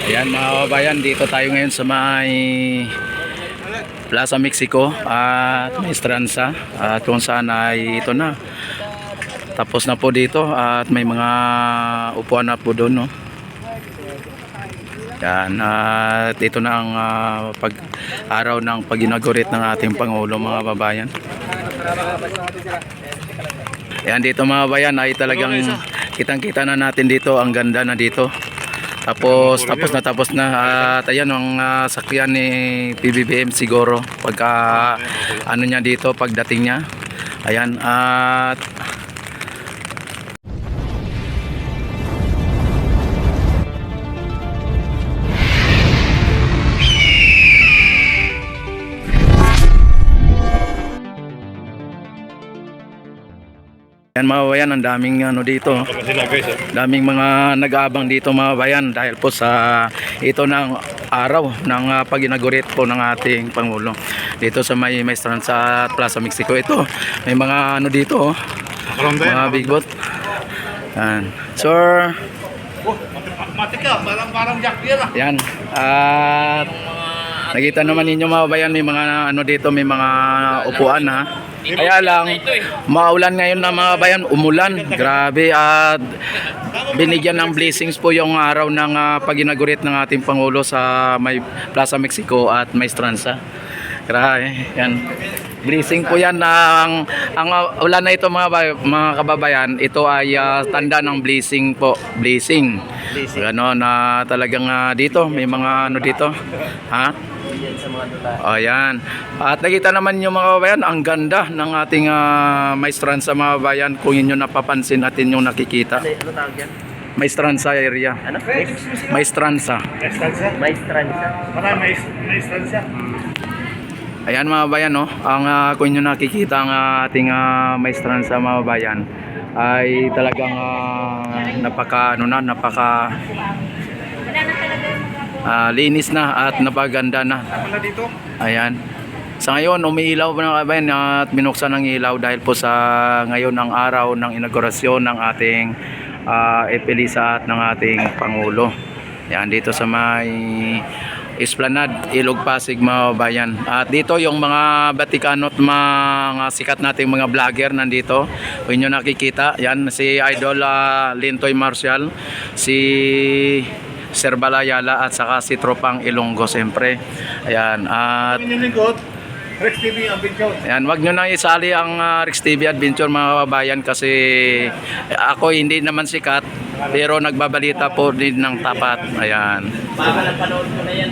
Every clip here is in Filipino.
Ayan mga kababayan, dito tayo ngayon sa may Plaza Mexico at may Estranza at kung saan ay ito na. Tapos na po dito at may mga upuan na po doon, no. Yan, at ito na ang araw ng pag-inaugurat ng ating Pangulo mga kababayan. Yan dito mga kababayan ay talagang kitang-kita na natin dito, ang ganda na dito. Tapos na at ayan ang sakyan ni PBBM siguro pagka ano niya dito pagdating niya. Ayan at yan mga bayan, ang daming ano dito. Daming mga nag-aabang dito mga bayan dahil po sa ito ng araw ng pag-inaugurat po ng ating Pangulo. Dito sa may Estranza at Plaza Mexico. Ito, may mga ano dito, oh. Mga big boat. Yan. Sir. Matika, parang jack yan ah. Yan. At nakita naman ninyo mga bayan, may mga ano dito, may mga upuan ha. Kaya lang, maulan ngayon na mga bayan, umulan. Grabe at binigyan ng blessings po yung araw ng pag-inaugurat ng ating Pangulo sa may Plaza Mexico at may Estranza. Grabe, yan. Blessing po yan. Ang ulan na ito mga kababayan, ito ay tanda ng blessing po. Blessing. Ano na talagang dito, may mga ano dito. Ha? O yan. At nakita naman yung mga kababayan, ang ganda ng ating Maestranza mga kababayan. Kung inyo napapansin at inyong nakikita. Ano tawag yan? Maestranza area. Ano? Maestranza. Maestranza. Baka maestranza. Ayan mga kababayan, no? Ang kung inyo nakikita ang ating Maestranza mga kababayan ay talagang napaka linis na at napaganda na. Ayan. Sa ngayon, umiilaw pa na kabayan at binuksan ng ilaw dahil po sa ngayon ang araw ng inaugurasyon ng ating epilisa at ng ating Pangulo. Yan, dito sa may Esplanade, Ilog Pasig mga kabayan. At dito yung mga Batikano at mga sikat nating mga vlogger nandito. Kung inyo nakikita, yan si Idol Lintoy Marcial, si Sir Balayala at saka si Tropang Ilonggo siyempre. Ayan, at Rex TV Adventure. ayan, wag nyo nang isali ang Rex TV Adventure mga kababayan kasi ako hindi naman sikat pero nagbabalita po din ng tapat. Ayan. Napanood ko na yan.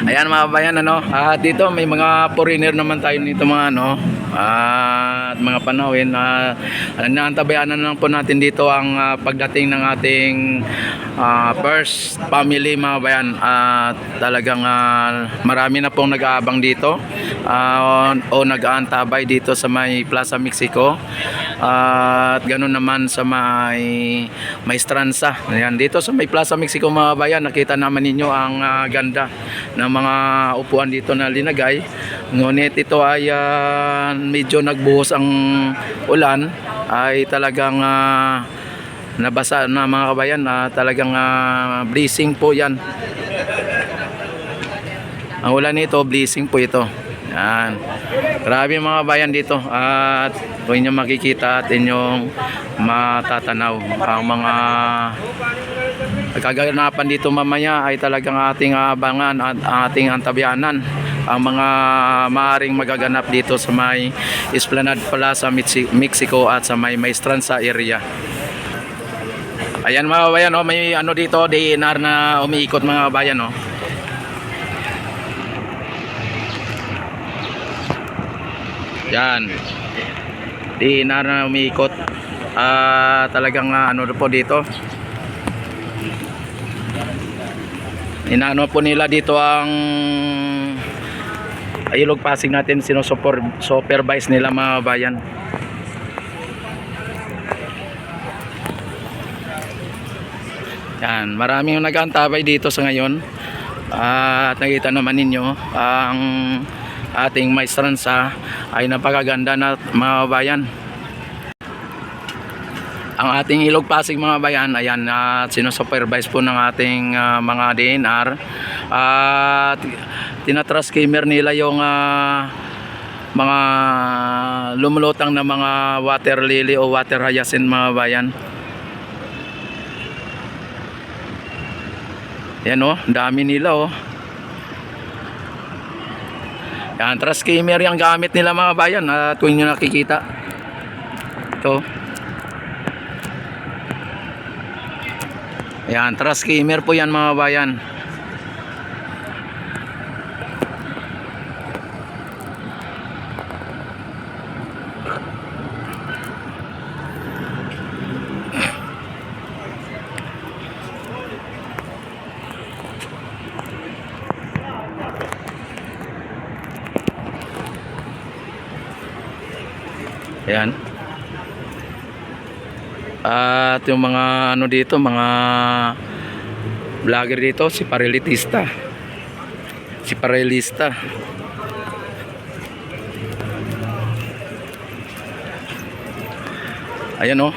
Ayan mga kababayan, ano, dito may mga foreigner naman tayo nito mga ano, at mga panawin na naantabayanan lang po natin dito ang pagdating ng ating first family mga kababayan. At talagang marami na pong nag-aabang dito o nag-aantabay dito sa may Plaza Mexico. At ganoon naman sa may Estranza. Ayan, dito sa may Plaza Mexico mga kababayan, nakita naman ninyo ang ganda ng mga upuan dito na linagay. Ngunit ito ay medyo nagbuhos ang ulan, ay talagang nabasa na mga kabayan, talagang blessing po yan. Ang ulan nito, blessing po ito. Yan. Grabe mga kabayan dito. At kung inyo makikita at inyong matatanaw ang mga kaganapan dito mamaya ay talagang ating abangan at ating antabayanan ang mga maaring magaganap dito sa may Esplanade Plaza Mexico at sa may Estranza area. Ayan mga kabayan, oh, may ano dito, DNR na umiikot mga kabayan, oh. Yan. DNR na umiikot. Talagang ano po dito. Inaano po nila dito ang Ilog Pasig natin, supervise nila mga bayan. Yan, maraming nag-aantabay dito sa ngayon. At nakita naman ninyo ang ating Maestranza ay napakaganda na mga bayan. ang ating Ilog Pasig mga bayan. Ayan, at sinusupervise po ng ating mga DNR at tinatranscrimer nila yung mga lumulutang na mga water lily o water hyacinth mga bayan. Yan o, dami nila o. Yan, transcrimer yung gamit nila mga bayan at kung nyo nakikita. Ito. Yan, transcrimer po yan mga bayan. Ayan. At yung mga ano dito, mga vlogger dito, si Parelitista. Si Parelista. Ayan oh.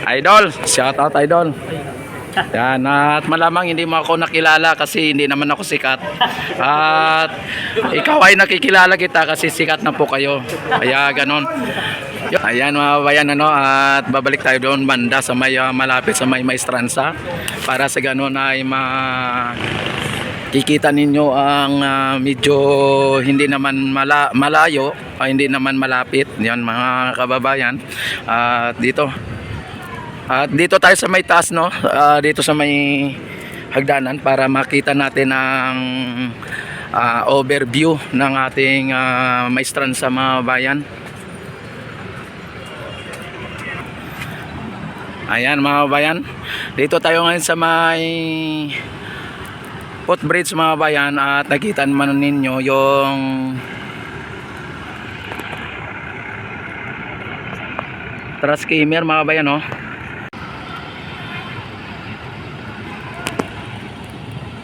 Idol, shout out Idol. Yan, at malamang hindi mo ako nakilala kasi hindi naman ako sikat. At ikaw ay nakikilala kita kasi sikat na po kayo. Kaya ganon. Ayan mga bayan, ano, at babalik tayo doon banda sa may malapit sa may Maestranza para sa ganon ay kikita ninyo ang medyo hindi naman malayo, hindi naman malapit. Yan mga kababayan. At dito tayo sa may taas, no? Dito sa may hagdanan para makita natin ang overview ng ating Maestranza mga bayan. Ayan mga bayan. Dito tayo ngayon sa may footbridge mga bayan at nakita naman ninyo yung transcrimer mga bayan, no?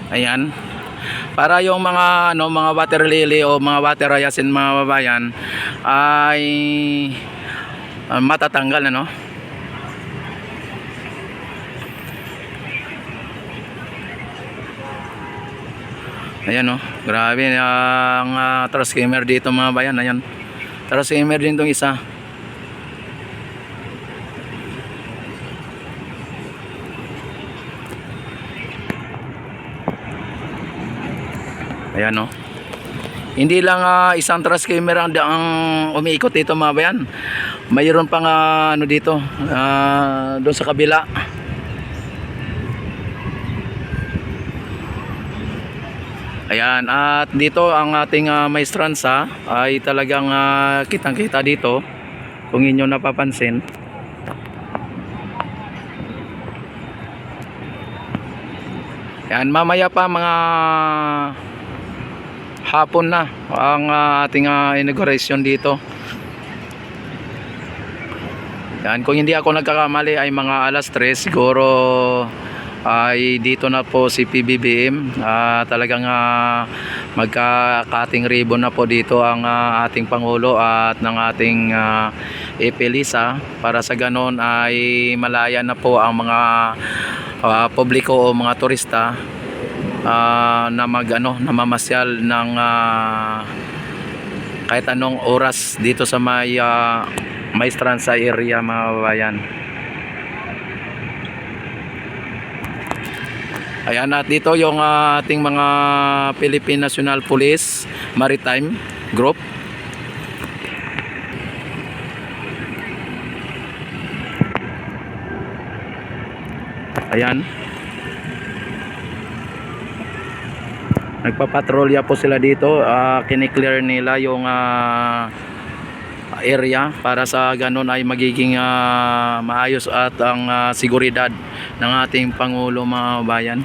Ayan. Para yung mga mga water lily o mga water hyacinth mga babayan ay matatanggal, ano? Ayan oh. Grabe ang transcrimer dito mga bayan. Ayan. Transcrimer din tong isa. Ayan o. Hindi lang isang transcrimer ang umiikot dito mga bayan. Mayroon pang ano dito, doon sa kabila. Ayan, at dito ang ating Maestranza ay talagang kitang-kita dito kung inyo napapansin. Ayan, mamaya pa mga hapon na ang ating inauguration dito. Yan, kung hindi ako nagkakamali ay mga alas 3 siguro ay dito na po si PBBM. Talagang magka-cutting ribbon na po dito ang ating Pangulo at ng ating Epelisa para sa ganon ay malaya na po ang mga publiko o mga turista na namamasyal ng kahit anong oras dito sa may Maestranza area mga babayan. Ayan, at dito yung ating mga Philippine National Police Maritime Group. Ayan. Nagpapatrolya po sila dito, kiniklear nila yung area para sa ganun ay magiging maayos at ang seguridad ng ating Pangulo mga bayan.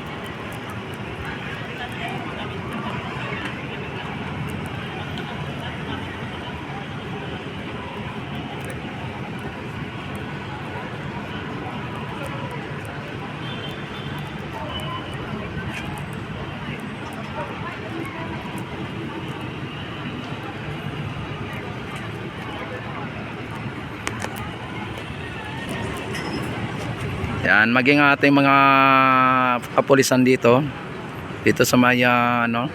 Yan, maging ating mga kapulisan dito sa may ano,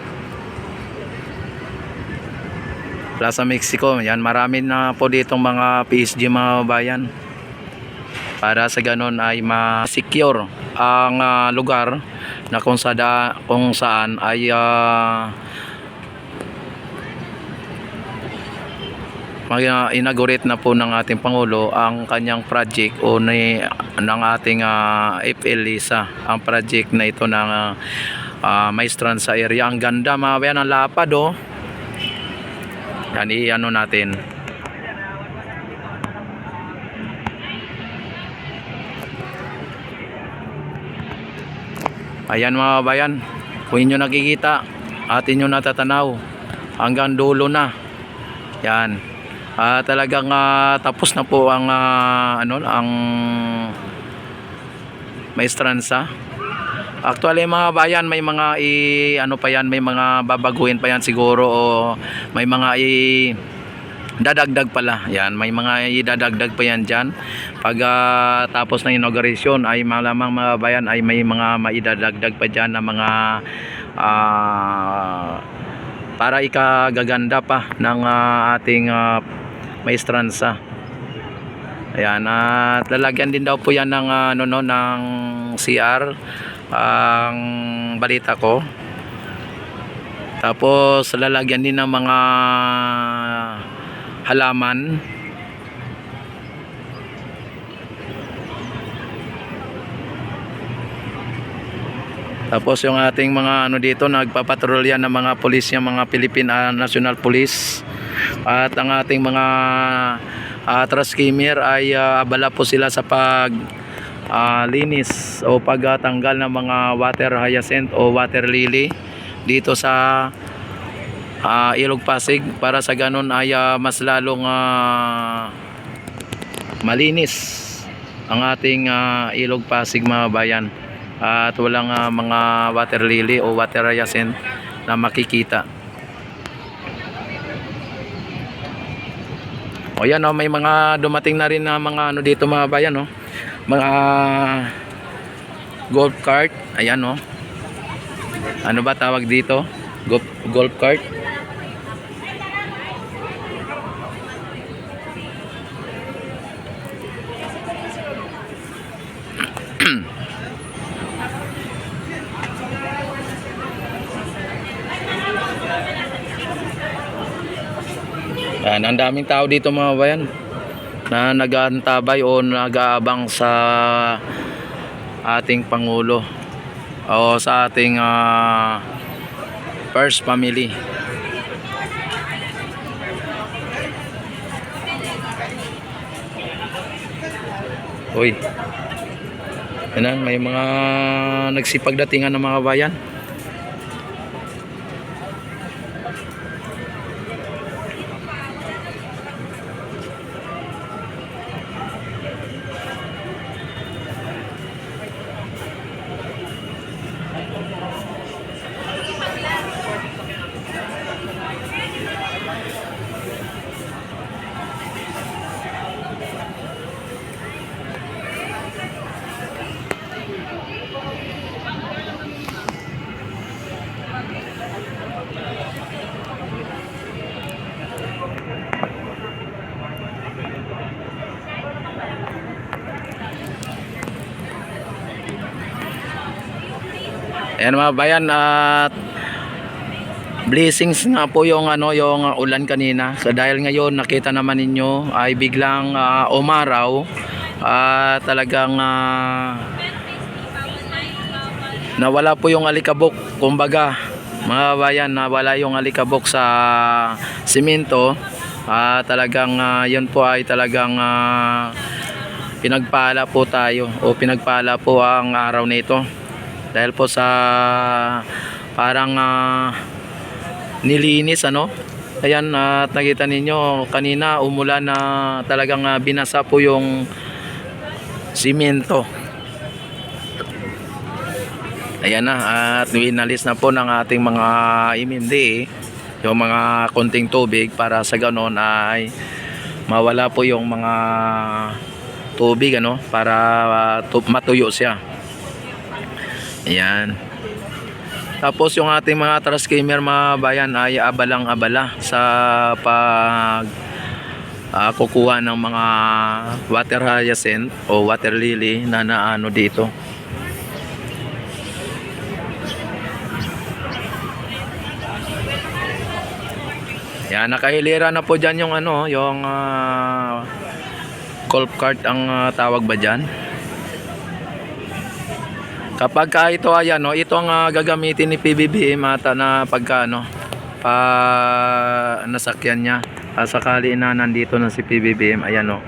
Plaza Mexico. Yan, marami na po ditong mga PSG mga bayan, para sa ganun ay ma-secure ang lugar na kung saan ay inaugurate na po ng ating Pangulo ang kanyang project o ng ating FL-LISA, ang project na ito ng Maestranza sa area. Ang ganda mga bayan, ang lapad oh. Yan, i-ano natin. Ayan mga bayan, kung inyo nakikita at inyo natatanaw hanggang dulo na. Yan. Talagang tapos na po ang ang Maestranza. Actually mga bayan, may mga may mga babaguhin pa yan siguro, o may mga dadagdag pala. Yan, may mga idadagdag pa yan dyan. Pag tapos ng inauguration ay malamang mga bayan ay may mga maidadagdag pa dyan na mga para ikagaganda pa ng ating Maestranza. Ayan, at lalagyan din daw po yan ng ng CR, ang balita ko. Tapos lalagyan din ng mga halaman. Tapos yung ating mga dito, nagpapatrolya ng mga pulis, yung mga Philippine National Police, at ang ating mga trashcammer ay abala po sila sa pag linis o pagtanggal ng mga water hyacinth o water lily dito sa Ilog Pasig, para sa ganun ay mas lalong malinis ang ating Ilog Pasig mga bayan, at walang mga water lily o water hyacinth na makikita. O yan, may mga dumating na rin na mga dito mga bayan, mga golf cart. Ayan ano ba tawag dito? Golf cart. Yan, ang daming tao dito mga bayan na nag-aantabay o nag-aabang sa ating Pangulo o sa ating first family. Uy, yan, may mga nagsipagdatingan ng mga bayan. Ayan mga bayan, at blessings nga po yung yung ulan kanina. So dahil ngayon nakita naman ninyo ay biglang umaraw, talagang nawala po yung alikabok. Kumbaga mga bayan, nawala yung alikabok sa simento. Talagang yun po ay talagang pinagpala po tayo, o pinagpala po ang araw nito. Dahil po sa parang nilinis ayan, at nakita ninyo kanina umulan na talagang binasa po yung simento. Ayan na, at winalis na po ng ating mga imindi yung mga konting tubig, para sa ganon ay mawala po yung mga tubig ano para matuyo siya. Ayan. Tapos yung ating mga trascamer mga bayan ay abalang-abala sa pag kukuha ng mga water hyacinth o water lily na naano dito. Yan, nakahilera na po dyan yung ano, yung golf cart ang tawag ba dyan? Kapag ito ayan, no, ito ang gagamitin ni PBBM ata na pagka ano, pa nasakyan niya. Sakali na nandito na si PBBM, ayan no.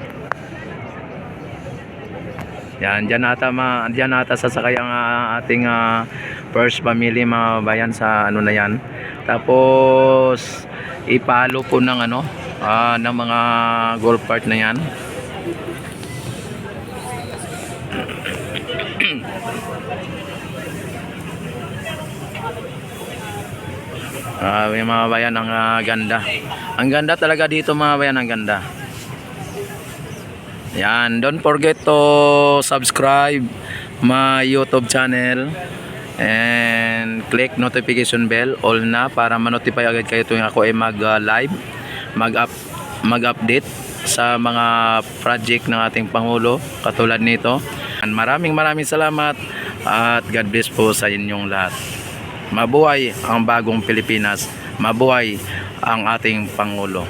Yan, dyan ata sasakay ang ating first family mga bayan sa ano na yan. Tapos ipalo po ng ano, ng mga golf cart na yan. Yung mga bayan ang ganda. Ang ganda talaga dito mga bayan, ang ganda. Yan, don't forget to subscribe my YouTube channel and click notification bell all na para ma-notify agad kayo tuwing ako ay mag-live, mag-update sa mga project ng ating Pangulo katulad nito. Maraming salamat at God bless po sa inyong lahat. Mabuhay ang bagong Pilipinas. Mabuhay ang ating Pangulo.